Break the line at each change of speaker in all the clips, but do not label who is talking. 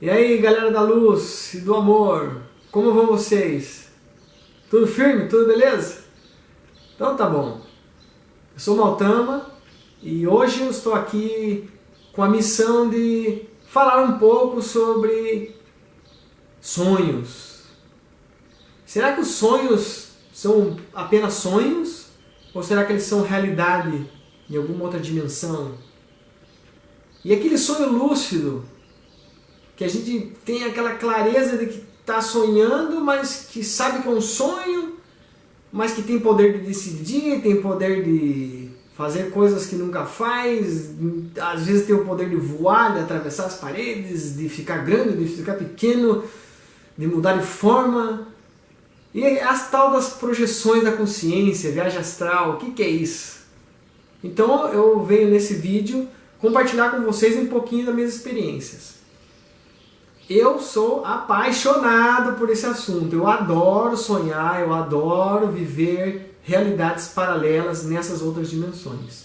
E aí, galera da luz e do amor, como vão vocês? Tudo firme? Tudo beleza? Então tá bom. Eu sou o Maltama e hoje eu estou aqui com a missão de falar um pouco sobre sonhos. Será que os sonhos são apenas sonhos? Ou será que eles são realidade em alguma outra dimensão? E aquele sonho lúcido, que a gente tem aquela clareza de que está sonhando, mas que sabe que é um sonho, mas que tem poder de decidir, tem poder de fazer coisas que nunca faz, às vezes tem o poder de voar, de atravessar as paredes, de ficar grande, de ficar pequeno, de mudar de forma. E as tal das projeções da consciência, viagem astral, o que é isso? Então eu venho nesse vídeo compartilhar com vocês um pouquinho das minhas experiências. Eu sou apaixonado por esse assunto, eu adoro sonhar, eu adoro viver realidades paralelas nessas outras dimensões.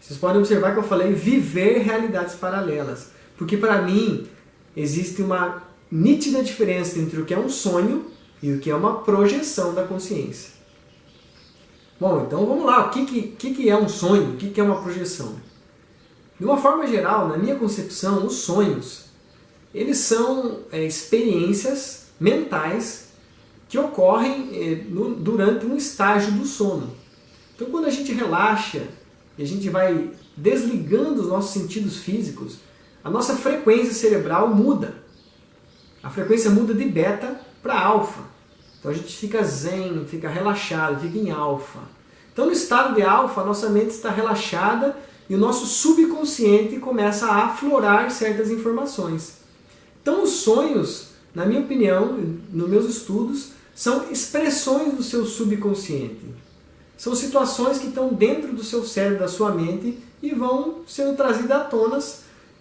Vocês podem observar que eu falei viver realidades paralelas, porque para mim existe uma nítida diferença entre o que é um sonho e o que é uma projeção da consciência. Bom, então vamos lá, o que é um sonho, o que é uma projeção? De uma forma geral, na minha concepção, os sonhos eles são experiências mentais que ocorrem durante um estágio do sono. Então quando a gente relaxa e a gente vai desligando os nossos sentidos físicos, a nossa frequência cerebral muda. A frequência muda de beta para alfa. Então a gente fica zen, fica relaxado, fica em alfa. Então no estado de alfa a nossa mente está relaxada e o nosso subconsciente começa a aflorar certas informações. Então os sonhos, na minha opinião, nos meus estudos, são expressões do seu subconsciente. São situações que estão dentro do seu cérebro, da sua mente, e vão sendo trazidas à tona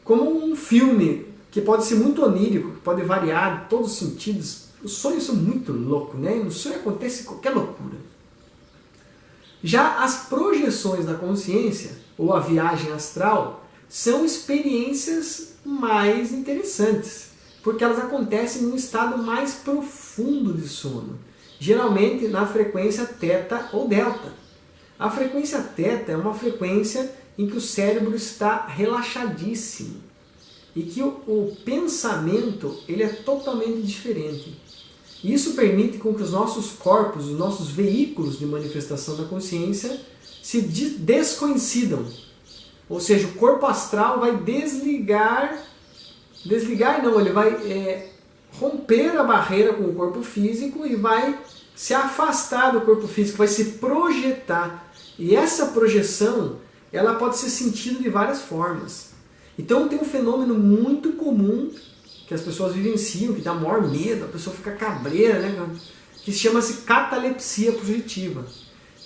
como um filme, que pode ser muito onírico, que pode variar em todos os sentidos. Os sonhos são muito loucos, né? No sonho acontece qualquer loucura. Já as projeções da consciência, ou a viagem astral, são experiências mais interessantes, porque elas acontecem num estado mais profundo de sono, geralmente na frequência teta ou delta. A frequência teta é uma frequência em que o cérebro está relaxadíssimo e que o pensamento ele é totalmente diferente. Isso permite com que os nossos corpos, os nossos veículos de manifestação da consciência se descoincidam. Ou seja, o corpo astral vai desligar não, ele vai romper a barreira com o corpo físico e vai se afastar do corpo físico, vai se projetar. E essa projeção, ela pode ser sentida de várias formas. Então tem um fenômeno muito comum que as pessoas vivenciam, que dá maior medo, a pessoa fica cabreira, né? Que chama-se catalepsia projetiva.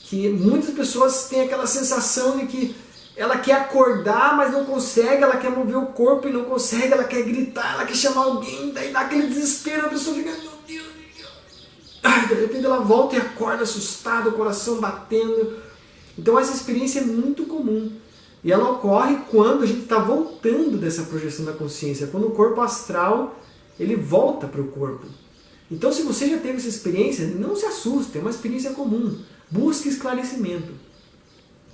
Que muitas pessoas têm aquela sensação de que ela quer acordar, mas não consegue, ela quer mover o corpo e não consegue, ela quer gritar, ela quer chamar alguém, daí dá aquele desespero, a pessoa fica, meu Deus, de repente ela volta e acorda assustada, o coração batendo. Então essa experiência é muito comum. E ela ocorre quando a gente está voltando dessa projeção da consciência, quando o corpo astral ele volta para o corpo. Então se você já teve essa experiência, não se assuste, é uma experiência comum. Busque esclarecimento.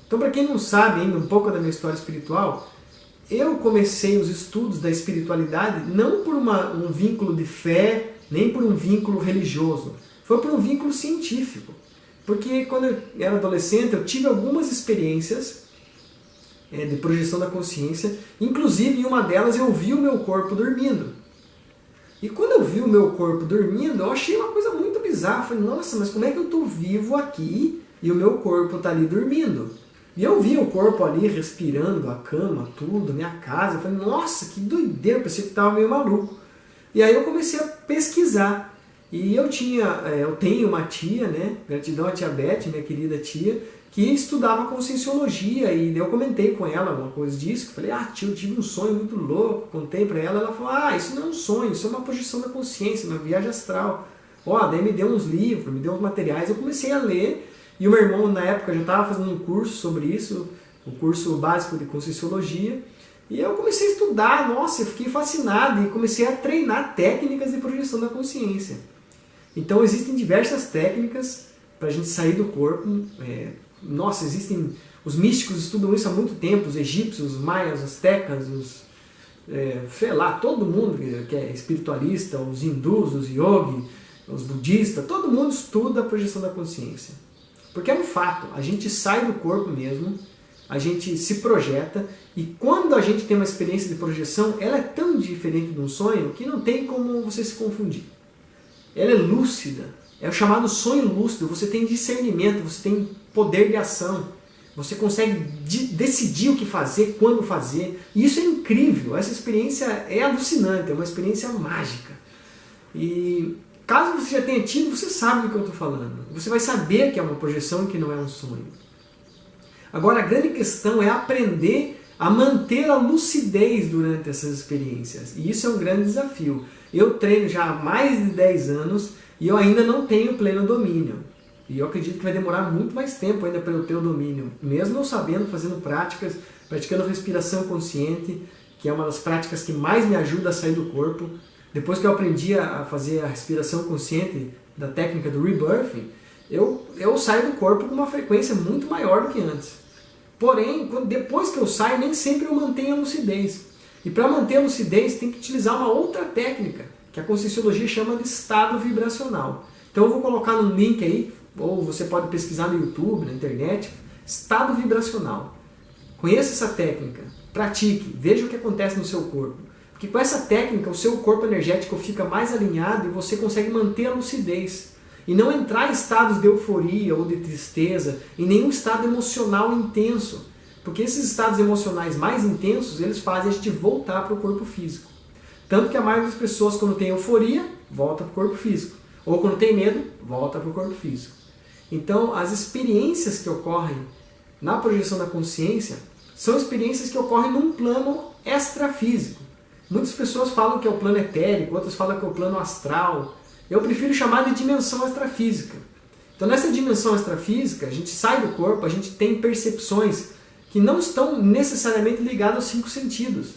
Então, para quem não sabe ainda um pouco da minha história espiritual, eu comecei os estudos da espiritualidade não por um vínculo de fé, nem por um vínculo religioso. Foi por um vínculo científico. Porque quando eu era adolescente, eu tive algumas experiências de projeção da consciência. Inclusive, em uma delas, eu vi o meu corpo dormindo. E quando eu vi o meu corpo dormindo, eu achei uma coisa muito bizarra. Eu falei, nossa, mas como é que eu estou vivo aqui e o meu corpo está ali dormindo? E eu vi o corpo ali respirando, a cama, tudo, minha casa. Eu falei, nossa, que doideira, eu pensei que estava meio maluco. E aí eu comecei a pesquisar. E eu tenho uma tia, né? Gratidão à tia Beth, minha querida tia, que estudava conscienciologia. E eu comentei com ela uma coisa disso. Falei, tia, eu tive um sonho muito louco. Contei para ela, ela falou, isso não é um sonho, isso é uma projeção da consciência, uma viagem astral. Daí me deu uns livros, me deu uns materiais. Eu comecei a ler. E o meu irmão, na época, já estava fazendo um curso sobre isso, o curso básico de Conscienciologia. E eu comecei a estudar, nossa, eu fiquei fascinado e comecei a treinar técnicas de projeção da consciência. Então existem diversas técnicas para a gente sair do corpo. Nossa, existem... Os místicos estudam isso há muito tempo, os egípcios, os maias, os astecas, sei lá, todo mundo que é espiritualista, os hindus, os yogi, os budistas, todo mundo estuda a projeção da consciência. Porque é um fato, a gente sai do corpo mesmo, a gente se projeta, e quando a gente tem uma experiência de projeção, ela é tão diferente de um sonho que não tem como você se confundir. Ela é lúcida, é o chamado sonho lúcido, você tem discernimento, você tem poder de ação. Você consegue decidir o que fazer, quando fazer. E isso é incrível. Essa experiência é alucinante, é uma experiência mágica. E caso você já tenha tido, você sabe do que eu estou falando. Você vai saber que é uma projeção e que não é um sonho. Agora, a grande questão é aprender a manter a lucidez durante essas experiências. E isso é um grande desafio. Eu treino já há mais de 10 anos e eu ainda não tenho pleno domínio. E eu acredito que vai demorar muito mais tempo ainda para eu ter o domínio. Mesmo eu sabendo, fazendo práticas, praticando respiração consciente, que é uma das práticas que mais me ajuda a sair do corpo. Depois que eu aprendi a fazer a respiração consciente da técnica do rebirthing, eu saio do corpo com uma frequência muito maior do que antes. Porém, depois que eu saio, nem sempre eu mantenho a lucidez. E para manter a lucidez, tem que utilizar uma outra técnica, que a Conscienciologia chama de estado vibracional. Então eu vou colocar no link aí, ou você pode pesquisar no YouTube, na internet, estado vibracional. Conheça essa técnica, pratique, veja o que acontece no seu corpo. Porque com essa técnica o seu corpo energético fica mais alinhado e você consegue manter a lucidez. E não entrar em estados de euforia ou de tristeza, em nenhum estado emocional intenso. Porque esses estados emocionais mais intensos, eles fazem a gente voltar para o corpo físico. Tanto que a maioria das pessoas, quando tem euforia, volta para o corpo físico. Ou quando tem medo, volta para o corpo físico. Então, as experiências que ocorrem na projeção da consciência são experiências que ocorrem num plano extrafísico. Muitas pessoas falam que é o plano etérico, outras falam que é o plano astral. Eu prefiro chamar de dimensão extrafísica. Então, nessa dimensão extrafísica, a gente sai do corpo, a gente tem percepções que não estão necessariamente ligadas aos 5 sentidos.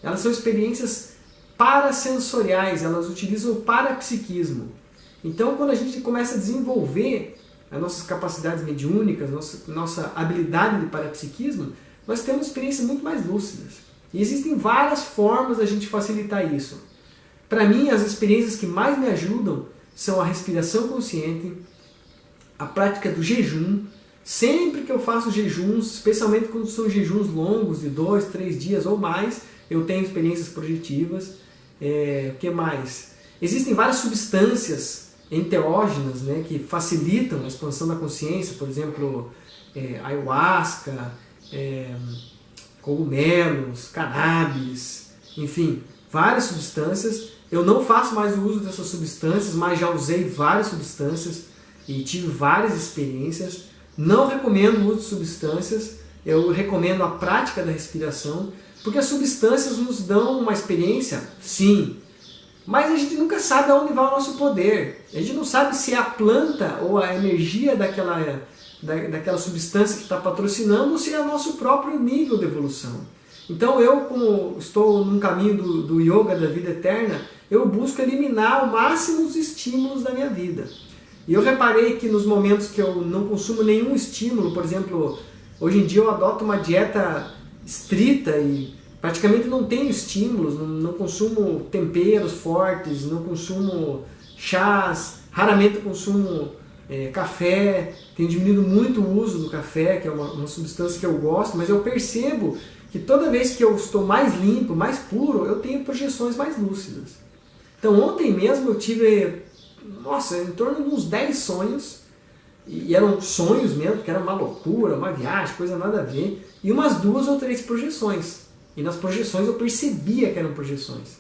Elas são experiências parasensoriais, elas utilizam o parapsiquismo. Então, quando a gente começa a desenvolver as nossas capacidades mediúnicas, nossa habilidade de parapsiquismo, nós temos experiências muito mais lúcidas. E existem várias formas da gente facilitar isso. Para mim, as experiências que mais me ajudam são a respiração consciente, a prática do jejum. Sempre que eu faço jejuns, especialmente quando são jejuns longos, de 2, 3 dias ou mais, eu tenho experiências projetivas. O que mais? Existem várias substâncias enteógenas, né, que facilitam a expansão da consciência, por exemplo, ayahuasca, cogumelos, cannabis, enfim, várias substâncias. Eu não faço mais o uso dessas substâncias, mas já usei várias substâncias e tive várias experiências. Não recomendo o uso de substâncias, eu recomendo a prática da respiração, porque as substâncias nos dão uma experiência, sim, mas a gente nunca sabe aonde vai o nosso poder. A gente não sabe se é a planta ou a energia daquela substância que está patrocinando ou se é o nosso próprio nível de evolução. Então eu, como estou num caminho do yoga da vida eterna, eu busco eliminar ao máximo os estímulos da minha vida. E eu reparei que nos momentos que eu não consumo nenhum estímulo, por exemplo, hoje em dia eu adoto uma dieta estrita e praticamente não tenho estímulos, não consumo temperos fortes, não consumo chás, raramente consumo café, tenho diminuído muito o uso do café, que é uma substância que eu gosto, mas eu percebo que toda vez que eu estou mais limpo, mais puro, eu tenho projeções mais lúcidas. Então ontem mesmo eu tive, em torno de uns 10 sonhos, e eram sonhos mesmo, porque era uma loucura, uma viagem, coisa nada a ver, e umas 2 ou 3 projeções. E nas projeções eu percebia que eram projeções.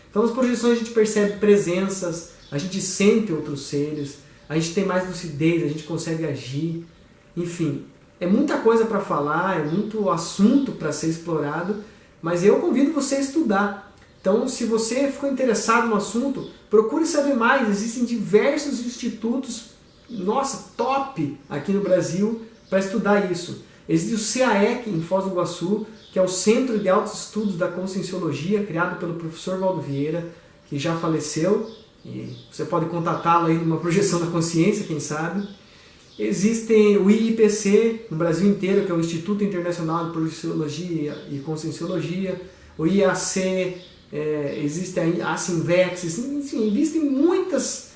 Então nas projeções a gente percebe presenças, a gente sente outros seres, a gente tem mais lucidez, a gente consegue agir, enfim. É muita coisa para falar, é muito assunto para ser explorado, mas eu convido você a estudar. Então, se você ficou interessado no assunto, procure saber mais. Existem diversos institutos, top aqui no Brasil para estudar isso. Existe o CAEC em Foz do Iguaçu, que é o Centro de Altos Estudos da Conscienciologia, criado pelo professor Valdo Vieira, que já faleceu, e você pode contatá-lo aí numa projeção da consciência, quem sabe. Existe o IIPC no Brasil inteiro, que é o Instituto Internacional de Projeciologia e Conscienciologia, o IAC, existe a Asimvex, enfim, existem muitas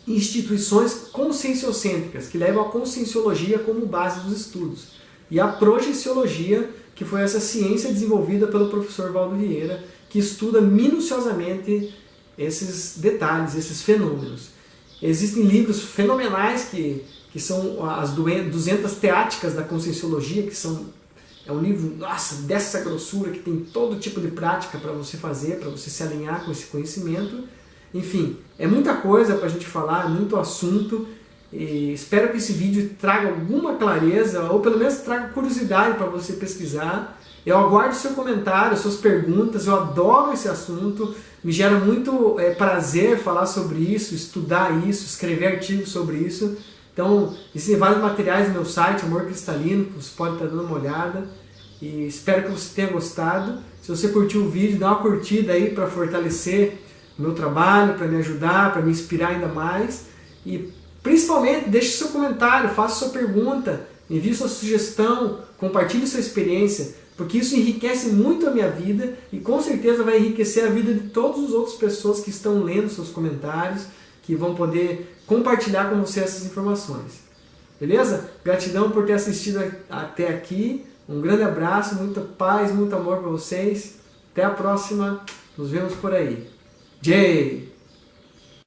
instituições conscienciocêntricas que levam a conscienciologia como base dos estudos. E a projeciologia, que foi essa ciência desenvolvida pelo professor Valdo Vieira, que estuda minuciosamente esses detalhes, esses fenômenos. Existem livros fenomenais que são as 200 teáticas da conscienciologia, que é um livro, nossa, dessa grossura, que tem todo tipo de prática para você fazer, para você se alinhar com esse conhecimento. Enfim, é muita coisa para a gente falar, muito assunto. E espero que esse vídeo traga alguma clareza, ou pelo menos traga curiosidade para você pesquisar. Eu aguardo seu comentário, suas perguntas, eu adoro esse assunto, me gera muito prazer falar sobre isso, estudar isso, escrever artigos sobre isso. Então, existem vários materiais no meu site, Amor Cristalino, que você pode estar dando uma olhada. E espero que você tenha gostado. Se você curtiu o vídeo, dá uma curtida aí para fortalecer o meu trabalho, para me ajudar, para me inspirar ainda mais. E principalmente, deixe seu comentário, faça sua pergunta, envie sua sugestão, compartilhe sua experiência, porque isso enriquece muito a minha vida e com certeza vai enriquecer a vida de todas as outras pessoas que estão lendo seus comentários, que vão poder compartilhar com você essas informações. Beleza? Gratidão por ter assistido até aqui. Um grande abraço, muita paz, muito amor para vocês. Até a próxima. Nos vemos por aí. Jay!